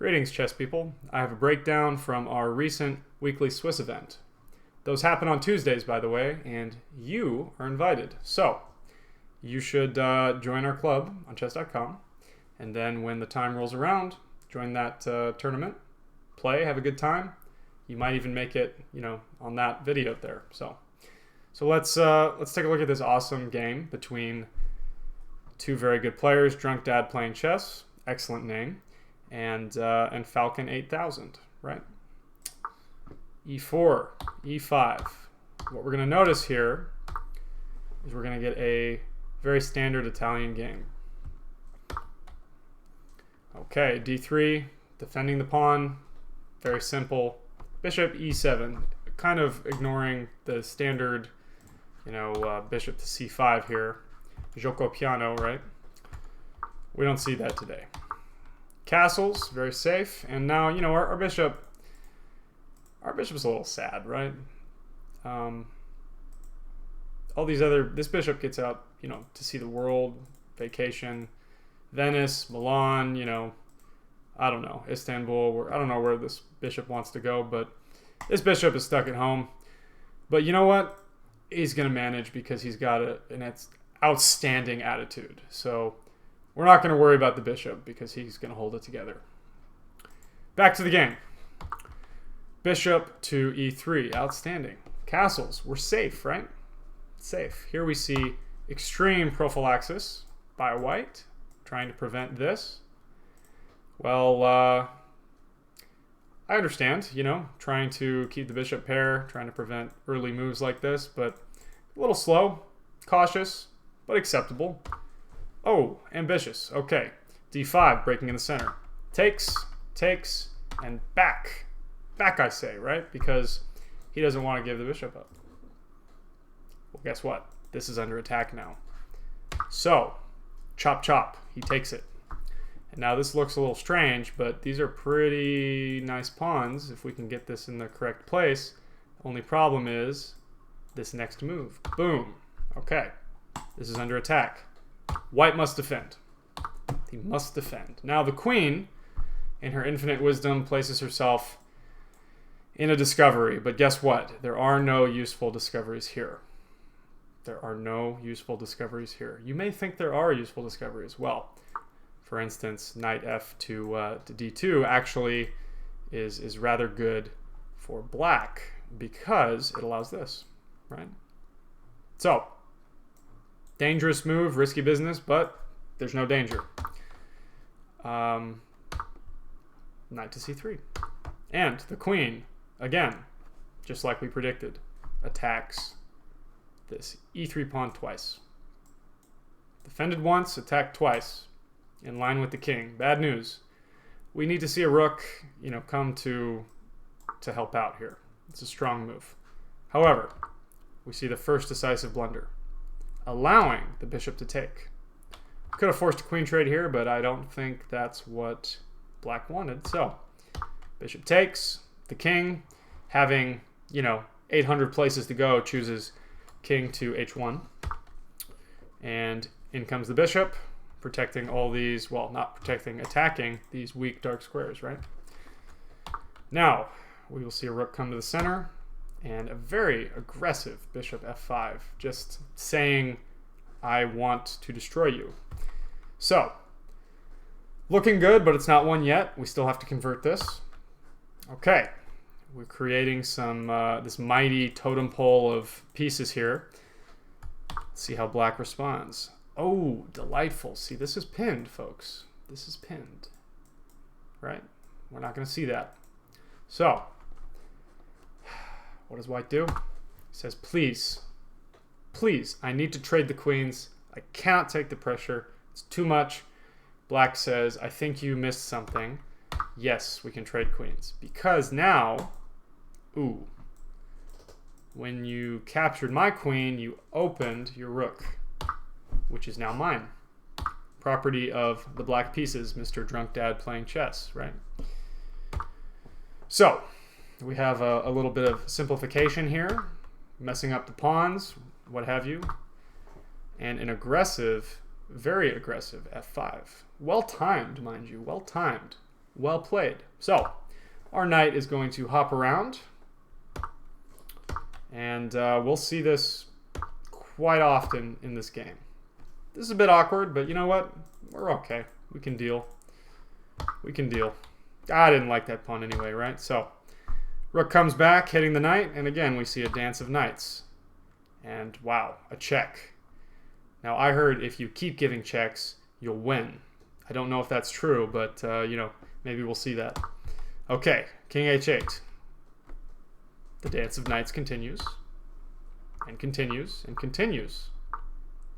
Greetings, chess people. I have a breakdown from our recent weekly Swiss event. Those happen on Tuesdays, by the way, and you are invited. So, you should join our club on chess.com, and then when the time rolls around, join that tournament, play, have a good time. You might even make it, on that video there. So let's take a look at this awesome game between two very good players, Drunk Dad Playing Chess, excellent name, and Falcon 8000, right? E4, E5. What we're going to notice here is we're going to get a very standard Italian game. Okay, D3, defending the pawn, very simple. Bishop E7, kind of ignoring the standard, bishop to C5 here. Gioco piano, right? We don't see that today. Castles, very safe. And now, our bishop's a little sad, right? This bishop gets out, to see the world, vacation, Venice, Milan, I don't know, Istanbul, I don't know where this bishop wants to go, but this bishop is stuck at home. But you know what? He's going to manage because he's got an outstanding attitude. So we're not going to worry about the bishop because he's going to hold it together. Back to the game. Bishop to E3, outstanding. Castles, we're safe, right? Safe. Here we see extreme prophylaxis by white, trying to prevent this. Well, I understand, trying to keep the bishop pair, trying to prevent early moves like this, but a little slow, cautious, but acceptable. Oh, ambitious. Okay. D5, breaking in the center. Takes, and back. Back, I say, right? Because he doesn't want to give the bishop up. Well, guess what? This is under attack now. So, chop, chop. He takes it. And now this looks a little strange, but these are pretty nice pawns if we can get this in the correct place. Only problem is this next move. Boom. Okay. This is under attack. White must defend. He must defend. Now the queen, in her infinite wisdom, places herself in a discovery. But guess what? There are no useful discoveries here. There are no useful discoveries here. You may think there are useful discoveries. Well, for instance, knight f to d2 actually is rather good for black because it allows this, right? So, dangerous move, risky business, but there's no danger. Knight to c3. And the queen, again, just like we predicted, attacks this e3 pawn twice. Defended once, attacked twice. In line with the king. Bad news. We need to see a rook, come to help out here. It's a strong move. However, we see the first decisive blunder, allowing the bishop to take. Could have forced a queen trade here, but I don't think that's what black wanted. So, bishop takes. The king, having, 800 places to go, chooses king to h1. And in comes the bishop, protecting all these, well, not protecting, attacking these weak dark squares, right? Now, we will see a rook come to the center, and a very aggressive bishop f5, just saying, I want to destroy you. So, looking good, but it's not one yet. We still have to convert this. Okay, we're creating some, this mighty totem pole of pieces here. Let's see how black responds. Oh, delightful. See, this is pinned, folks. This is pinned. Right? We're not going to see that. So, what does white do? He says, please, I need to trade the queens. I cannot take the pressure. It's too much. Black says, I think you missed something. Yes, we can trade queens. Because now, when you captured my queen, you opened your rook, which is now mine. Property of the black pieces, Mr. Drunk Dad Playing Chess, right? So, we have a little bit of simplification here, messing up the pawns, what have you, and an aggressive, very aggressive f5. Well-timed, mind you, well-timed. Well played. So, our knight is going to hop around. And we'll see this quite often in this game. This is a bit awkward, but you know what? We're okay. We can deal. We can deal. I didn't like that pawn anyway, right? So, rook comes back, hitting the knight, and again we see a dance of knights. And wow, a check. Now I heard if you keep giving checks, you'll win. I don't know if that's true, but you know, maybe we'll see that. Okay, king h8. The dance of knights continues, and continues, and continues.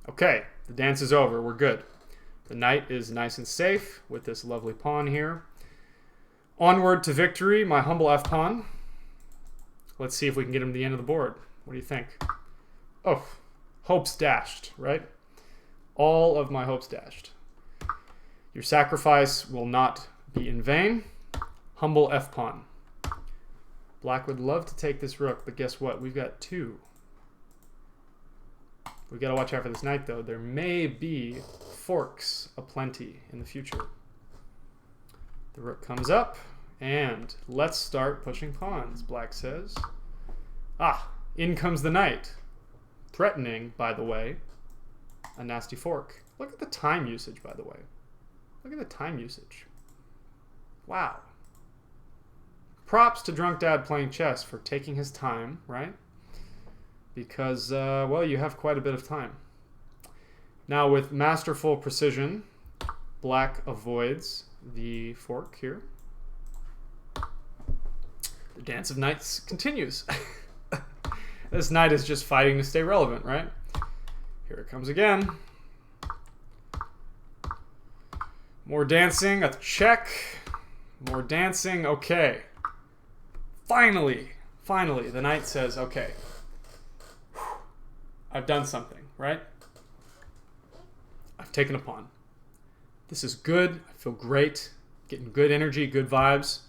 Okay, the dance is over. We're good. The knight is nice and safe with this lovely pawn here. Onward to victory, my humble f-pawn. Let's see if we can get him to the end of the board. What do you think? Oh, hopes dashed, right? All of my hopes dashed. Your sacrifice will not be in vain. Humble f-pawn. Black would love to take this rook, but guess what? We've got two. We've got to watch out for this knight, though. There may be forks aplenty in the future. The rook comes up, and let's start pushing pawns, Black says. Ah, in comes the knight. Threatening, by the way, a nasty fork. Look at the time usage, by the way. Look at the time usage. Wow. Props to Drunk Dad playing chess for taking his time, right? Because, well, you have quite a bit of time. Now, with masterful precision, Black avoids the fork here. The dance of knights continues. This knight is just fighting to stay relevant, right? Here it comes again. More dancing, a check. More dancing, okay. Finally, the knight says, okay, I've done something, right? I've taken a pawn. This is good. I feel great. Getting good energy, good vibes.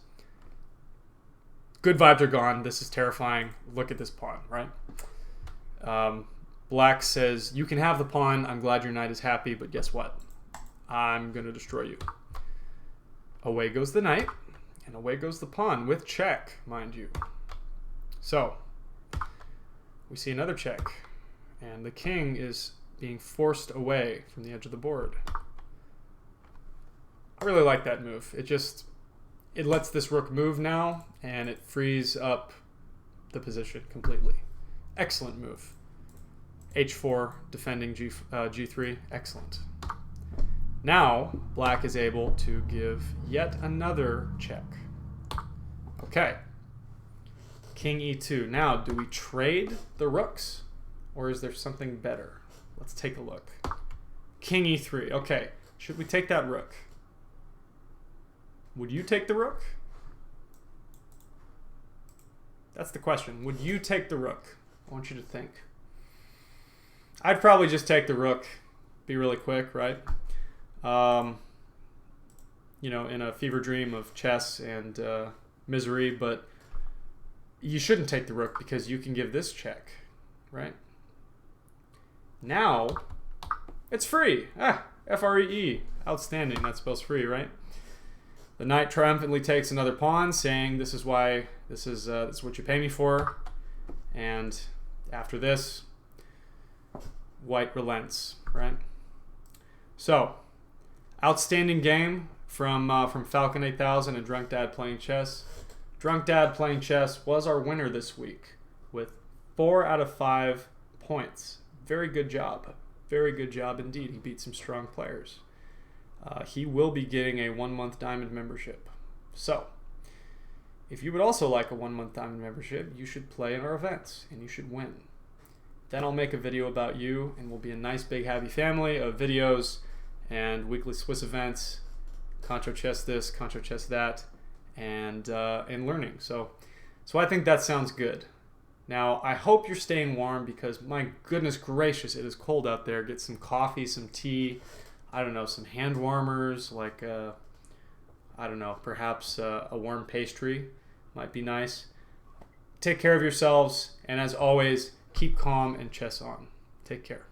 Good vibes are gone. This is terrifying. Look at this pawn, right? Black says, you can have the pawn. I'm glad your knight is happy, but guess what? I'm going to destroy you. Away goes the knight. And away goes the pawn with check, mind you. So, we see another check. And the king is being forced away from the edge of the board. I really like that move. It lets this rook move now, and it frees up the position completely. Excellent move. H4, defending G3. Excellent. Now, Black is able to give yet another check. Okay. King E2. Now, do we trade the rooks? Or is there something better? Let's take a look. King E3. Okay. Should we take that rook? Would you take the rook? That's the question. Would you take the rook? I want you to think. I'd probably just take the rook. Be really quick, right? You know, in a fever dream of chess and misery, but you shouldn't take the rook because you can give this check, right? Now, it's free. F-R-E-E. Outstanding. That spells free, right? The knight triumphantly takes another pawn, saying, this is why, this is what you pay me for. And after this, white relents, right? So, outstanding game from Falcon 8000 and Drunk Dad Playing Chess. Drunk Dad Playing Chess was our winner this week with 4 out of 5 points. Very good job. Very good job indeed. He beat some strong players. He will be getting a 1-month Diamond membership. So, if you would also like a 1-month Diamond membership, you should play in our events and you should win. Then I'll make a video about you and we'll be a nice big happy family of videos and weekly Swiss events, Concho Chess this, Concho Chess that, and learning. So I think that sounds good. Now, I hope you're staying warm because my goodness gracious, it is cold out there. Get some coffee, some tea, I don't know, some hand warmers, like, I don't know, perhaps a warm pastry might be nice. Take care of yourselves, and as always, keep calm and chess on. Take care.